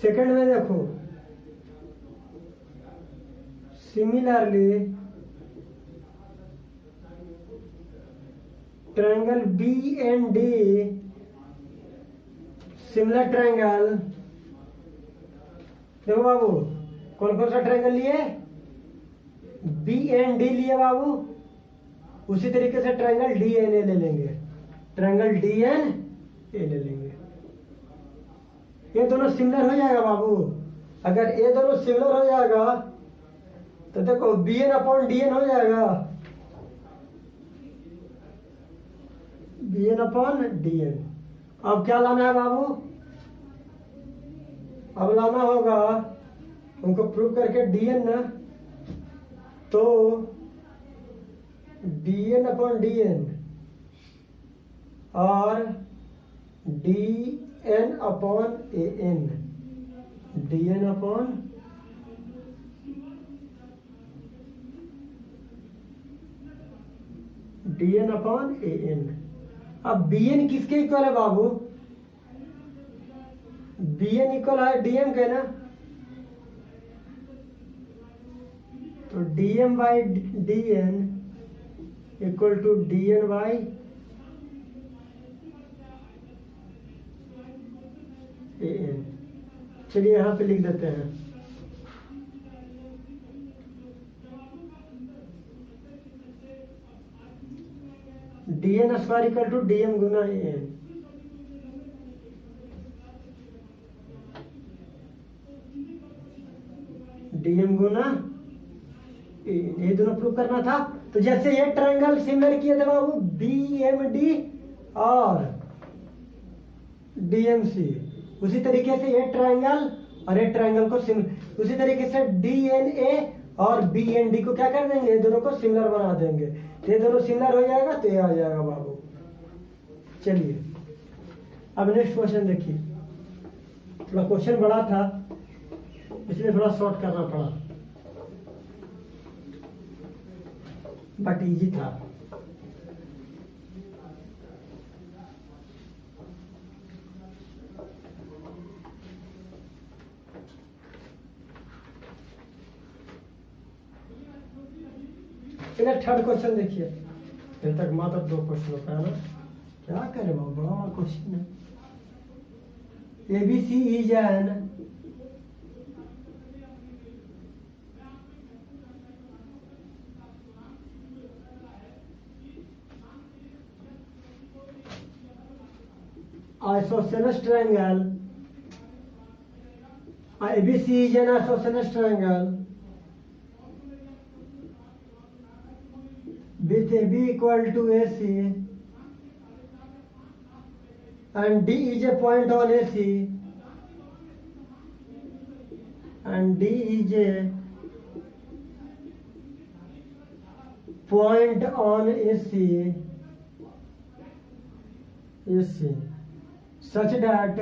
Second में देखो, similarly triangle B and D, similar triangle. देखो बाबू, कौन कौन सा ट्रायंगल लिए? बी एंड डी लिए बाबू। उसी तरीके से ट्रायंगल डी एन ए ले लेंगे, ट्रायंगल डी एन ए ले लेंगे। ये दोनों सिमिलर हो जाएगा बाबू। अगर ये दोनों सिमिलर हो जाएगा तो देखो B N upon D N हो जाएगा, B N upon D N. अब क्या लाना है बाबू? अब लाना होगा उनको प्रूव करके डी एन ना, तो D N upon D N और D N upon A N, D N upon D N upon A N. अब बी एन किसके इक्वल है बाबू? बी एन इक्वल है डी एम के ना, तो D M by D N equal to D N by A N. चलिए यहां पे लिख देते हैं, D N square equal to D M गुना ए एन। डी एम गुना ए एन, ये दोनों प्रूव करना था। तो जैसे ये ट्रायंगल सिमिलर किए थे बाबू, बी एम डी और डी एम सी, उसी तरीके से ये ट्रायंगल और ये ट्रायंगल को सिमिलर, उसी तरीके से डी एन ए और बी एन डी को क्या कर देंगे? ये दोनों को सिमिलर बना देंगे। ये दोनों सिमिलर हो जाएगा तो ये आ जाएगा बाबू। चलिए अब नेक्स्ट क्वेश्चन देखिए। थोड़ा क्वेश्चन बड़ा था इसलिए थोड़ा शॉर्ट करना पड़ा, बट इजी था। चलिए थर्ड क्वेश्चन देखिए। अभी तक मात्र 2 क्वेश्चन होता है ना, क्या करें बाबू, बड़ा क्वेश्चन है। ABC is N isosceles triangle, ABC is an isosceles triangle with AB equal to AC and D is a point on AC and D is a point on AC such that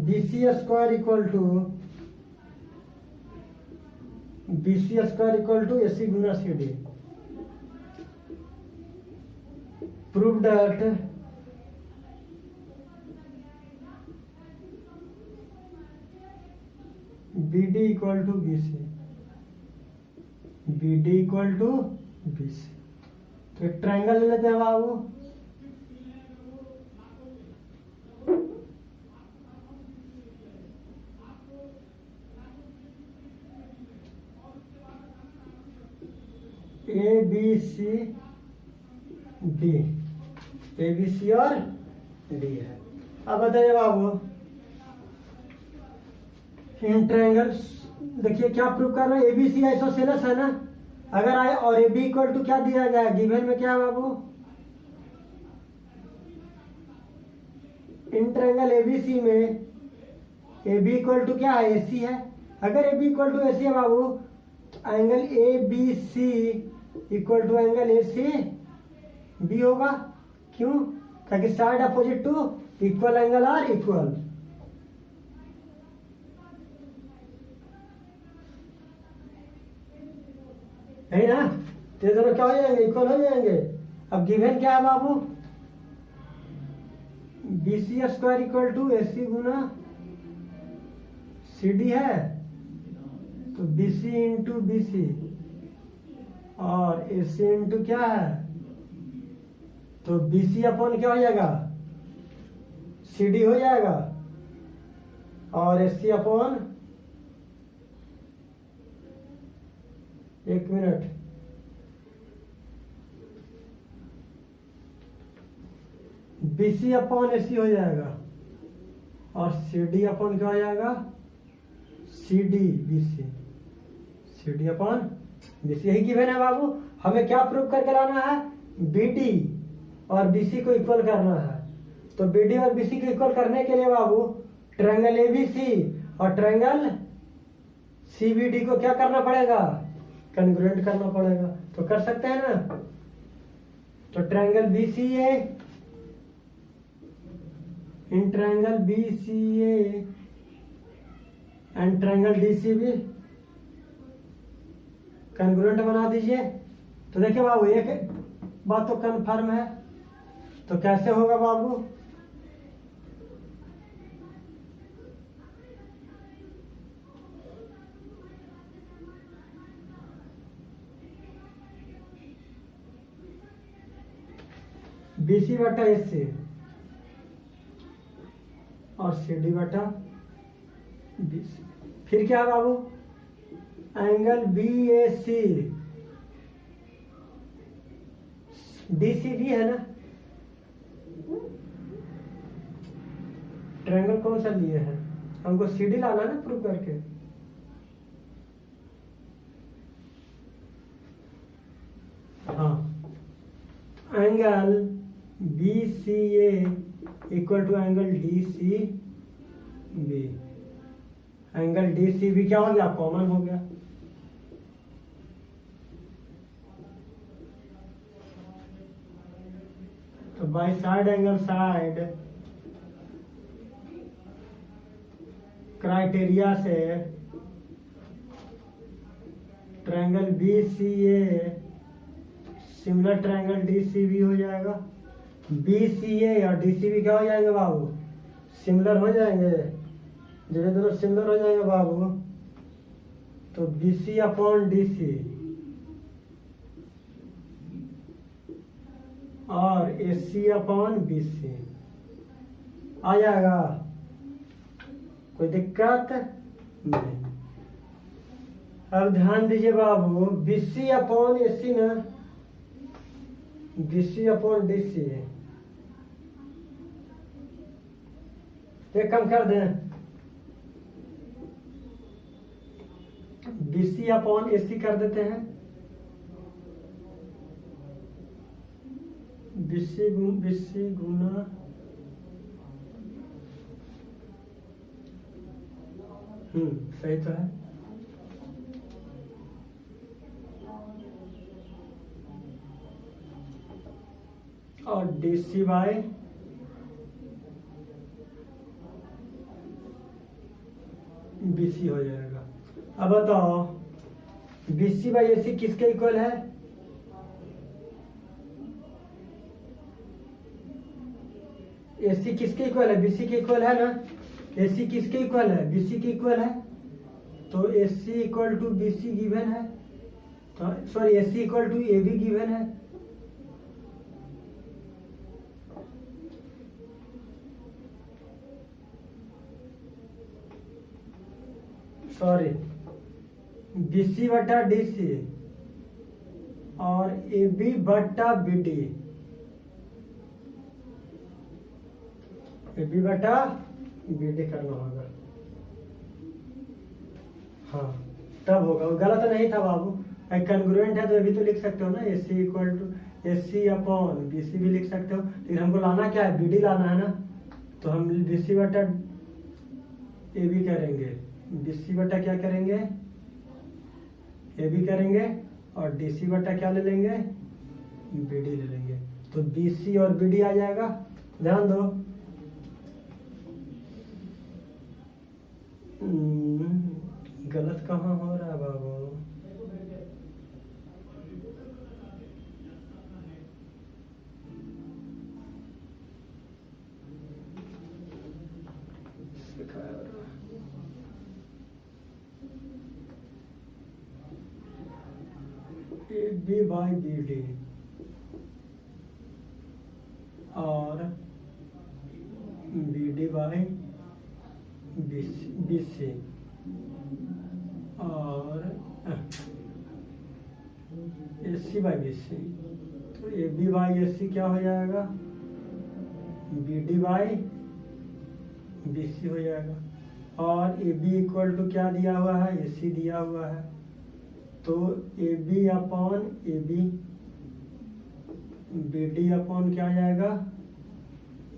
BC square equal to AC गुना CD। Prove that BD equal to BC, BD equal to BC। तो एक triangle ले लेते हैं बाबू। A B C D, A B C और D है। अब बताइए बाबू, इन ट्रायंगल देखिए क्या प्रूव कर रहे हैं? एबीसी आइसोसेलेस है ना, अगर आए और ए बी इक्वल टू क्या दिया गया गिवन में? क्या है बाबू? इन ट्रायंगल एबीसी में ए बी इक्वल टू क्या है? एसी है। अगर A B equal to AC है बाबू, angle A B C equal to angle A C B होगा। क्यों? ताकि side opposite to equal angle are equal. है ना? तो दोनों क्या हो जाएंगे? इक्वल हो जाएंगे। अब गिवन क्या है बाबू? BC square equal to AC गुना CD है, तो BC इंटू BC और AC इंटू क्या है, तो BC अपॉन क्या हो जाएगा, CD हो जाएगा, और AC अपॉन, एक मिनट, BC अपॉन AC हो जाएगा और CD अपॉन क्या हो जाएगा, CD BC, CD upon BC, यही गिवन है बाबू। हमें क्या प्रूव करके लाना है, BD और BC को इक्वल करना है। तो BD और BC को इक्वल करने के लिए बाबू ट्रायंगल ABC और ट्रायंगल CBD को क्या करना पड़ेगा, कॉन्ग्रुएंट करना पड़ेगा। तो कर सकते हैं ना, तो triangle BCA in triangle BCA and triangle DCB congruent बना दीजिए। तो देखिए बाबू एक बात तो कंफर्म है, तो कैसे होगा बाबू, BC बटा AC और CD बटा BC, फिर क्या है बाबू, एंगल BAC DCB है ना, ट्रायंगल कौन सा लिए हैं, हमको CD लाना ना प्रूव करके। हाँ, angle BCA equal to angle DCB, angle DCB क्या हो गया, कॉमन हो गया। तो by side angle side criteria से triangle BCA similar triangle DCB हो जाएगा। BCA और DCB क्या हो जाएंगे बाबू, सिमिलर हो जाएंगे। जब दोनों सिमिलर हो जाएंगे बाबू, तो BC अपॉन DC और AC अपॉन BC आ जाएगा, कोई दिक्कत नहीं। अब ध्यान दीजिए बाबू, BC अपॉन AC ना, BC अपॉन DC, ये कम कर दें, BC अपॉन AC कर देते हैं, BC गुना सही तो है, और DC बाय BC हो जाएगा। अब बताओ BC बाई AC किसके इक्वल है, AC किसके इक्वल है, BC के इक्वल है ना, AC किसके इक्वल है, BC के इक्वल है। तो AC equal to BC given है, तो sorry AC equal to AB given है। सॉरी BC बटा DC और AB बटा BD, AB बटा BD करना होगा। हाँ तब होगा, गलत नहीं था बाबू, कॉन्ग्रुएंट है तो अभी तो लिख सकते हो ना, AC equal to AC upon BC भी लिख सकते हो। लेकिन हमको लाना क्या है, BD लाना है ना, तो हम BC बटा AB करेंगे, BC बटा क्या करेंगे, AB करेंगे, और DC बटा क्या ले लेंगे, BD ले लेंगे। तो BC और BD आ जाएगा। ध्यान दो, गलत कहाँ हो रहा है बाबू, A B by B D और B D by B C और ए सी बाई बी सी। तो ए बी बाई ए सी क्या हो जाएगा, B D by B C हो जाएगा। और ए बी इक्वल टू क्या दिया हुआ है, ए सी दिया हुआ है। तो A B upon A B, B D upon क्या आ जाएगा,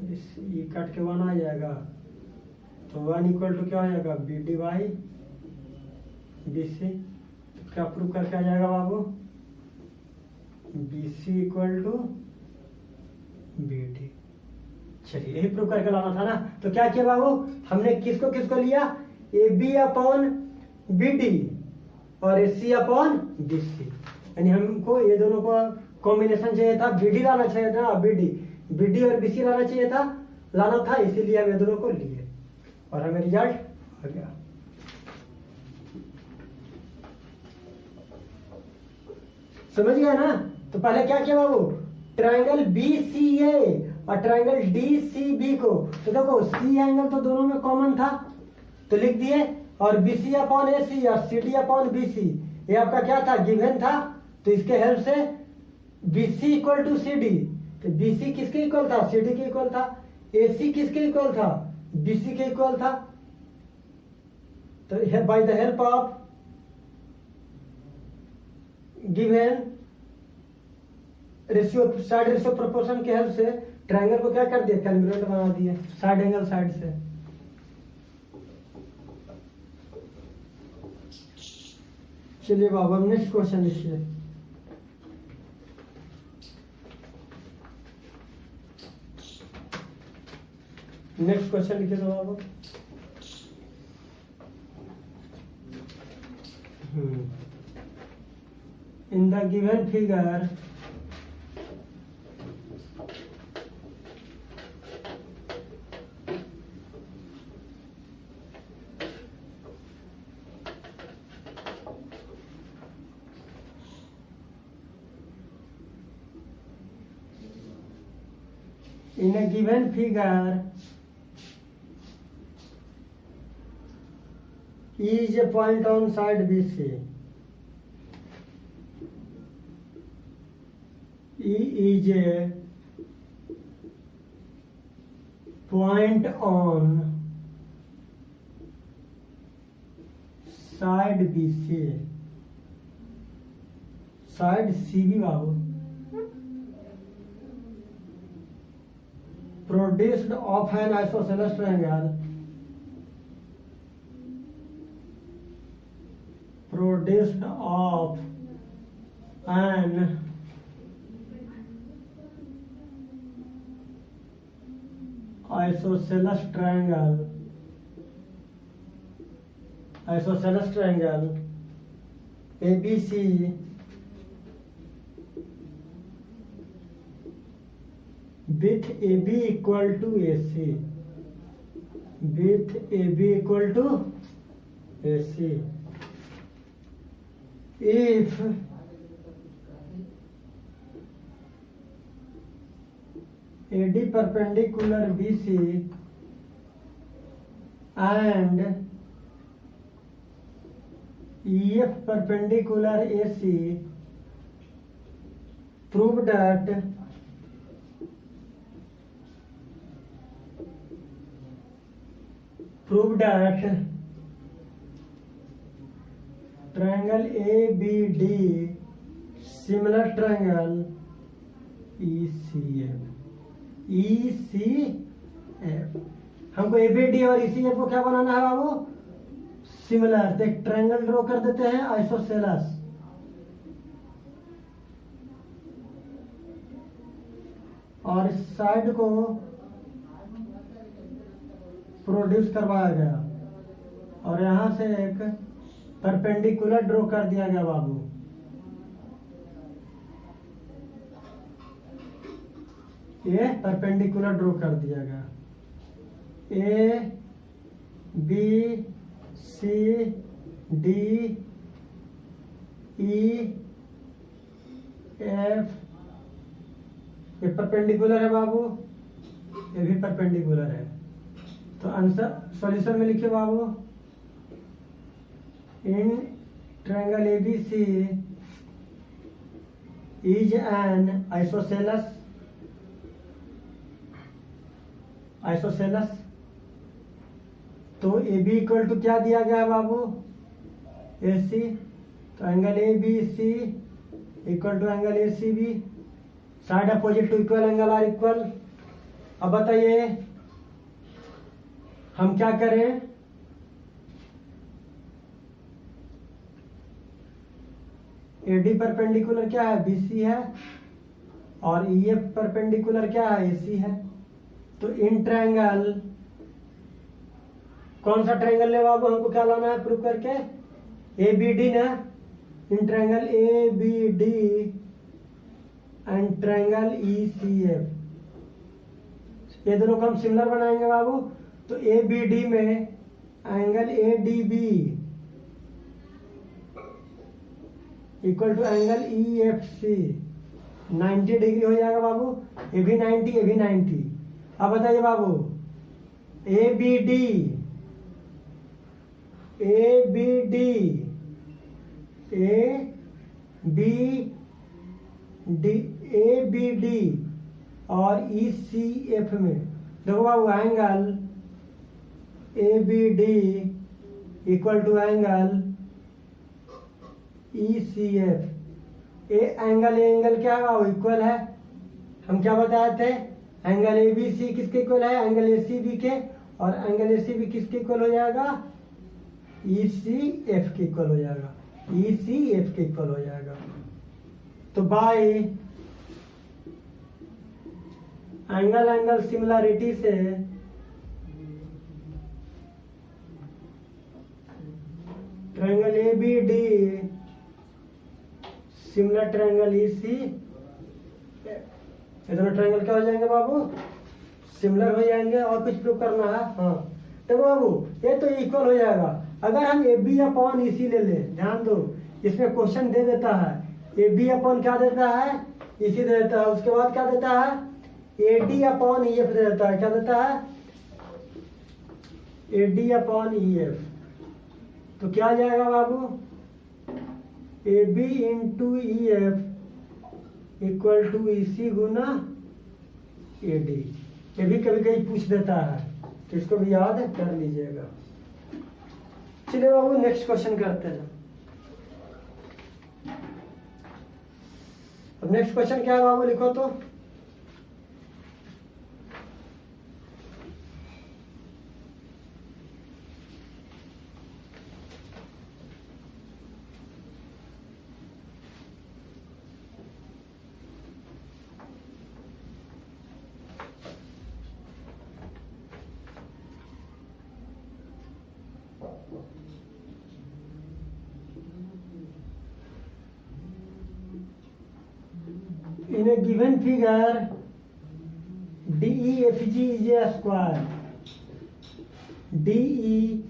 ये कट के 1 आ जाएगा। तो 1 इक्वल टू क्या हो जाएगा, B D by B C. क्या प्रूव करके आ जाएगा बाबू, B C equal to B D. चलिए यही प्रूव करके लाना था ना। तो क्या किया बाबू, हमने किसको किसको लिया, A B upon B D और ए सी अपॉन बी सी। यानी हमको ये दोनों को कॉम्बिनेशन चाहिए था, बी डी लाना चाहिए था, बी डी और बी सी लाना था, इसीलिए हम ये दोनों को लिए और हमें रिजल्ट आ गया। समझ गया ना। तो पहले क्या किया बाबू, ट्रायंगल बी सी ए और ट्रायंगल डी सी बी को, तो देखो सी एंगल तो दोनों में कॉमन था तो लिख दिए, और B C upon A C और C D upon B C ये आपका क्या था, गिवन था। तो इसके हेल्प से B C equal to C D, तो बी सी किसके इक्वल था, सी डी के इक्वल था। ए सी किसके इक्वल था, बी सी के इक्वल था। तो by the help of given ratio, side ratio proportion के हेल्प से ट्रायंगल को क्या कर दिया, कैलकुलेट बना दिया साइड एंगल साइड से। चलिए बाबा नेक्स्ट क्वेश्चन लिखिए। नेक्स्ट क्वेश्चन लिखिए तो बाबा। In the given figure, in a given figure, E is a point on side BC. E is a point on side BC, side CB Babu, produced of an isosceles triangle, produced of an isosceles triangle, ABC with AB equal to AC, with AB equal to AC. If AD perpendicular BC and EF perpendicular AC, prove that triangle ABD similar triangle ECF। हमको ABD और ECF को क्या बनाना है बाबू, similar. तो एक triangle draw कर देते हैं आइसोसेलस, और इस साइड को प्रोड्यूस करवाया गया और यहां से एक परपेंडिकुलर ड्रॉ कर दिया गया बाबू। ये परपेंडिकुलर ड्रॉ कर दिया गया, A B C D E F, ये परपेंडिकुलर है बाबू, ये भी परपेंडिकुलर है। तो आंसर सॉल्यूशन में लिखिए बाबू, in triangle ABC is an isosceles, तो ए बी इक्वल टू क्या दिया गया है बाबू, ए सी। तो angle A B C equal to angle A C B, side opposite to equal angle are equal. अब बताइए हम क्या करें, ए डी परपेंडिकुलर क्या है, बी सी है, और ई एफ परपेंडिकुलर क्या है, ए सी है। तो इन ट्रायंगल, कौन सा ट्रायंगल है बाबू, हमको क्या लाना है प्रूव करके, ए बी डी ना। In triangle A B D and triangle E C F, ये दोनों को हम सिमिलर बनाएंगे बाबू। तो ए बी डी में angle A D B equal to angle E F C 90 degree हो जाएगा बाबू, ये भी 90, ये भी 90। अब बताइए बाबू, ए बी डी और ई सी एफ में देखो बाबू, angle A B D equal to angle E C F, angle क्या है बाबू, इक्वल है। हम क्या बताए थे, एंगल ए बी सी किसके इक्वल है, एंगल ए सी बी के, और एंगल ए सी बी किसके इक्वल हो जाएगा, ई सी एफ के इक्वल हो जाएगा, ई सी एफ के इक्वल हो जाएगा। तो बाय एंगल सिमिलरिटी से triangle A B D similar triangle E C, ये दोनों ट्रायंगल क्या हो जाएंगे बाबू, सिमिलर हो जाएंगे। और कुछ प्रूव करना है, हाँ देखो बाबू, ये तो इक्वल हो जाएगा। अगर हम ए बी अपॉन ई सी ले लें, ध्यान दो, इसमें क्वेश्चन दे देता है ए बी अपॉन क्या देता है, ई सी दे देता है, उसके बाद क्या देता है, A D upon E F दे देता है। क्या देता है, A D upon E F. तो क्या आ जाएगा बाबू, A B into E F equal to E C गुना ए डी। ये भी कभी कभी पूछ देता है, तो इसको भी याद कर लीजिएगा। चलिए बाबू नेक्स्ट क्वेश्चन करते हैं। अब नेक्स्ट क्वेश्चन क्या है बाबू, लिखो तो, in a given figure DEFG is a square, DEFG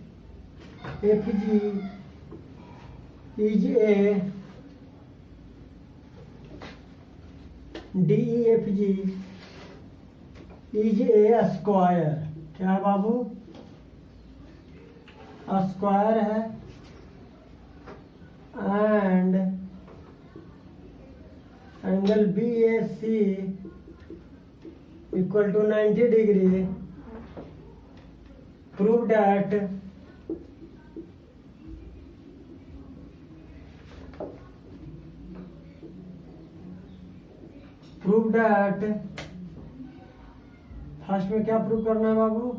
is a square. क्या है बाबू, स्क्वायर है, and angle B A C equal to 90 degree. Prove that first में क्या प्रूव करना है बाबू,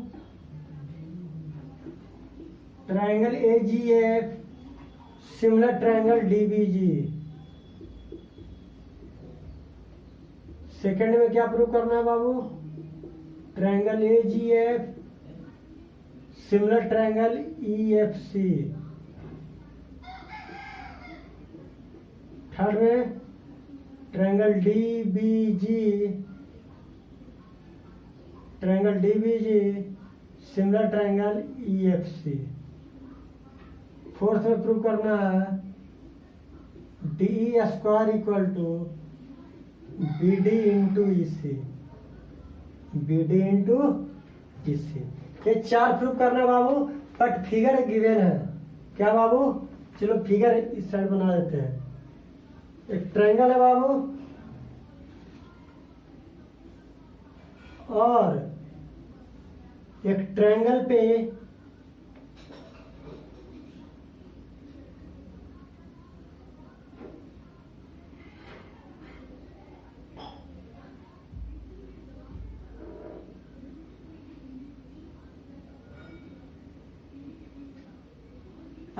triangle A G F similar triangle D B G. Second में क्या प्रूव करना है बाबू, triangle A G F similar triangle E F C. Third में triangle D B G similar triangle E F C. Fourth में prove करना है D square equal to B D into E C, B D into E C. ये 4 proof करना बाबू, but figure given है। क्या बाबू? चलो figure इस साइड बना देते हैं। एक ट्रायंगल है बाबू और एक ट्रायंगल पे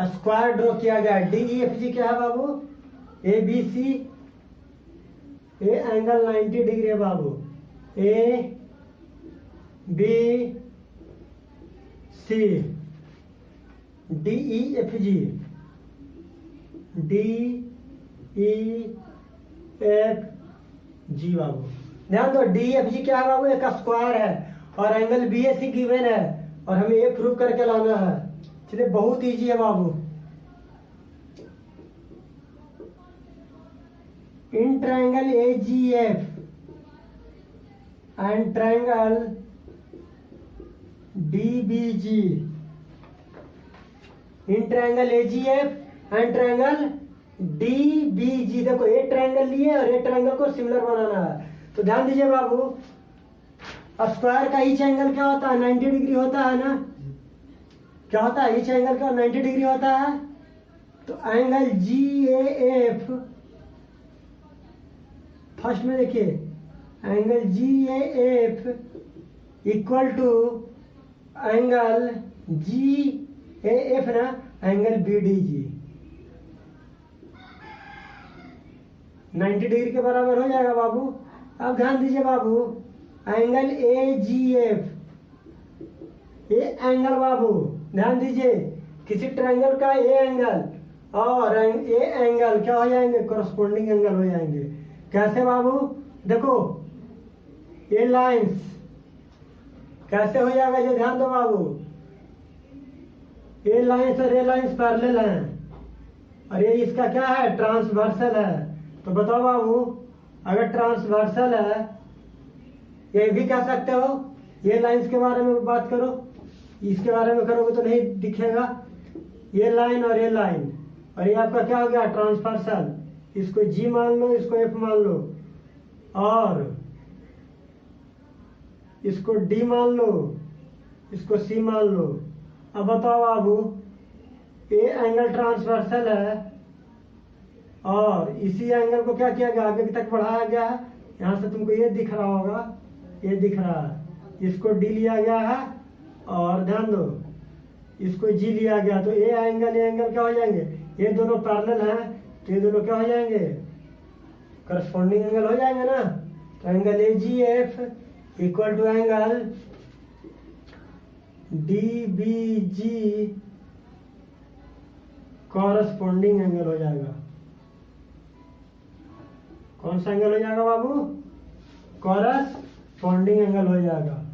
स्क्वायर ड्रॉ किया गया। डी ई एफ जी क्या है बाबू? A B C, A angle 90 degree है बाबू, A B C, D E F G, D E F G बाबू। ध्यान दो, डी एफ जी क्या है बाबू? एक स्क्वायर है और angle B A C given है और हमें ये प्रूव करके लाना है। चलिए बहुत इजी है बाबू। In triangle A G F and triangle D B G, in triangle A G F and triangle D B G. देखो ये ट्रायंगल लिए और ये ट्रायंगल को सिमिलर बनाना है। तो ध्यान दीजिए बाबू, स्क्वायर का ईच एंगल क्या होता है? 90 डिग्री होता है ना। क्या होता है? ईच एंगल का 90 डिग्री होता है। तो angle G A F, first में देखिए angle G A F equal to angle G A F ना, angle B D G 90 degree के बराबर हो जाएगा बाबू। अब ध्यान दीजिए बाबू, एंगल ए जी एफ, ये एंगल बाबू ध्यान दीजिए, किसी ट्रायंगल का ए एंगल और ए एंगल क्या हो जाएंगे? कॉरस्पॉन्डिंग एंगल हो जाएंगे। कैसे बाबू? देखो ये लाइंस कैसे हो जाएगा, ये ध्यान दो बाबू। ये लाइंस और ये लाइंस पैरेलल हैं और ये इसका क्या है? ट्रांसवर्सल है। तो बताओ बाबू, अगर ट्रांसवर्सल है, ये भी कह सकते हो, ये लाइंस के बारे में बात करो, इसके बारे में करोगे तो नहीं दिखेगा। ये लाइन और ये लाइन और ये आपका क्या हो गया? ट्रांसवर्सल। इसको जी मान लो, इसको एफ मान लो और इसको डी मान लो, इसको सी मान लो। अब बताओ बाबू, ये एंगल ट्रांसवर्सल है और इसी एंगल को क्या किया गया? आगे तक बढ़ाया गया है। यहां से तुमको ये दिख रहा होगा, ये दिख रहा है, इसको डी लिया गया है और ध्यान दो इसको जी लिया गया। तो ये एंगल क्या हो जाएंगे? ये दोनों पैरेलल हैं तो ये दोनों क्या हो जाएंगे? करस्पॉन्डिंग एंगल हो जाएंगे ना। तो angle A G F equal to angle D B G corresponding angle हो जाएगा। कौन सा एंगल हो जाएगा बाबू? कॉरस्पॉन्डिंग एंगल हो जाएगा।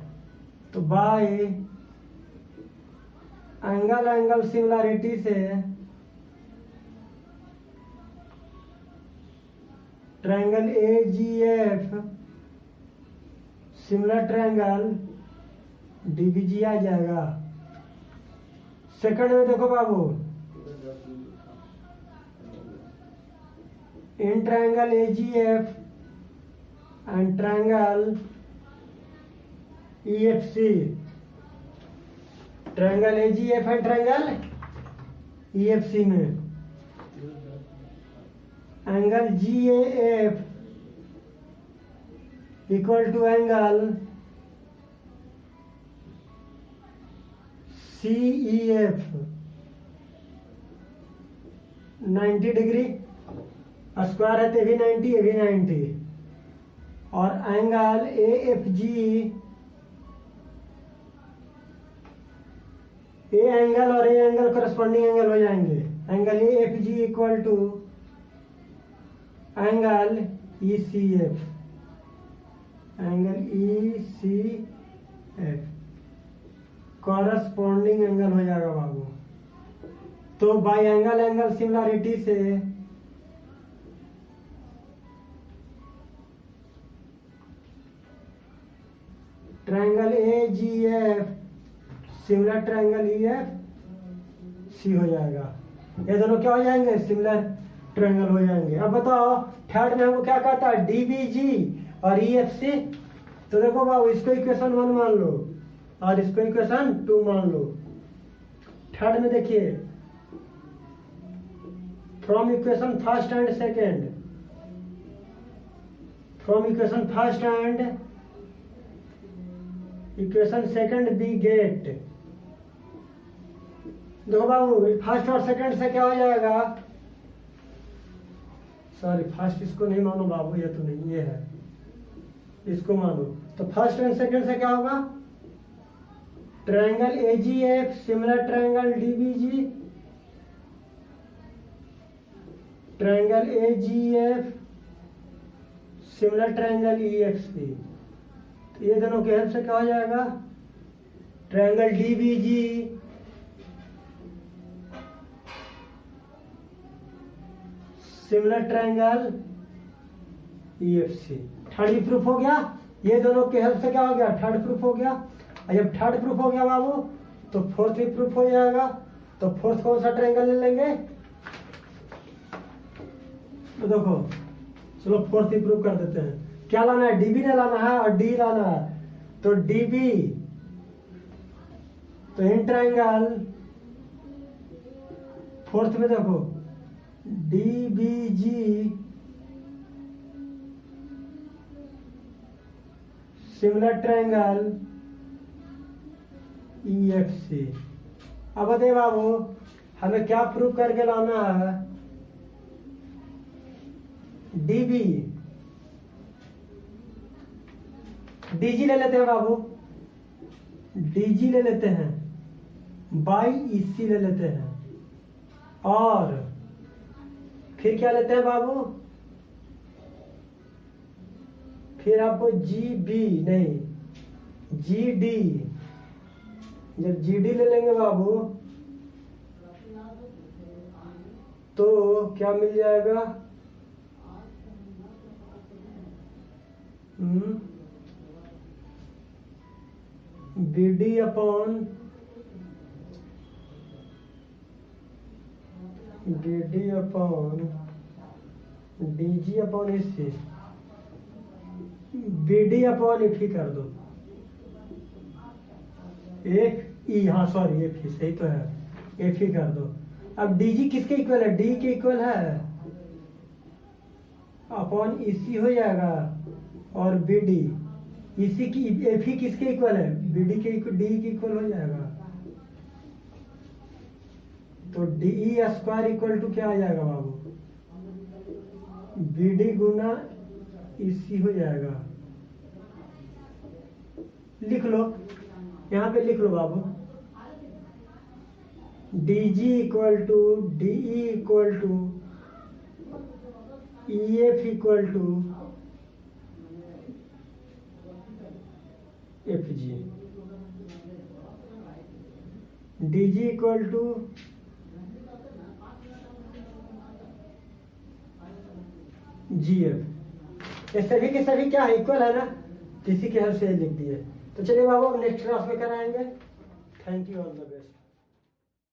तो बाय एंगल सिमिलरिटी से triangle A G F similar triangle D B G आ जाएगा। सेकंड में देखो बाबू, in triangle A G F and triangle E F C, triangle A G F and triangle E F C में angle G A F equal to angle C E F 90 degree, square है तो भी 90, ये भी 90 और angle A F G, A angle और A angle corresponding angle हो जाएंगे। Angle A F G equal to angle E C F, angle E C F corresponding angle हो जाएगा बाबू। तो बाई एंगल सिमिलरिटी से triangle A G F similar triangle E F C हो जाएगा। ये दोनों क्या हो जाएंगे? सिमिलर ट्रायंगल हो जाएंगे। अब बताओ थर्ड में हमको क्या कहता है? डी बी जी और ई एफ सी। तो देखो बाबू इसको इक्वेशन 1 मान लो और इसको इक्वेशन 2 मान लो। थर्ड में देखिए from equation first and second, from equation first and equation second we get. देखो बाबू फर्स्ट और सेकेंड से क्या हो जाएगा? सॉरी फर्स्ट इसको नहीं मानो बाबू, ये तो नहीं, ये है, इसको मानो। तो फर्स्ट एंड सेकेंड से क्या होगा? Triangle A G F similar triangle D B G, triangle A G F similar triangle E F C. तो ये दोनों के हेल्प से क्या हो जाएगा? Triangle D B G similar triangle E F C. Third proof हो गया। ये दोनों के हेल्प से क्या हो गया? थर्ड प्रूफ हो गया। और जब थर्ड प्रूफ हो गया बाबू तो फोर्थ भी प्रूफ हो जाएगा। तो फोर्थ कौन सा ट्रायंगल ले लेंगे? तो देखो चलो फोर्थ ही प्रूफ कर देते हैं। क्या लाना है? डीबी ने लाना है और डी लाना है। तो डीबी तो इन ट्रायंगल फोर्थ में देखो D B G similar triangle E F C. अब बताइए बाबू हमें क्या प्रूफ करके लाना है? डीबी डीजी ले लेते हैं बाबू, डीजी ले लेते हैं, बाई ईसी ले लेते हैं और फिर क्या लेते हैं बाबू? फिर आपको जी बी नहीं जी डी। जब जी डी ले लेंगे बाबू तो क्या मिल जाएगा? B D upon D G upon A C, B D upon F ही कर दो। एफ ई, हाँ सॉरी एफ ही सही तो है, एफ ही कर दो। अब डी जी किसके इक्वल है? डी के इक्वल है अपॉन ईसी हो जाएगा और बी डी इसी की एफ ही किसके इक्वल है? बी डी के डी के इक्वल हो जाएगा। तो D E square equal to क्या आ जाएगा बाबू? बी डी गुना इसी हो जाएगा। लिख लो, यहां पे लिख लो बाबू D G equal to D E equal to E F equal to F G, D G equal to G F. ये सभी के सभी क्या है? इक्वल है ना, किसी के हेल्प से लिख दिए। तो चलिए बाबू अब नेक्स्ट क्लास में कराएंगे। Thank you, all the best.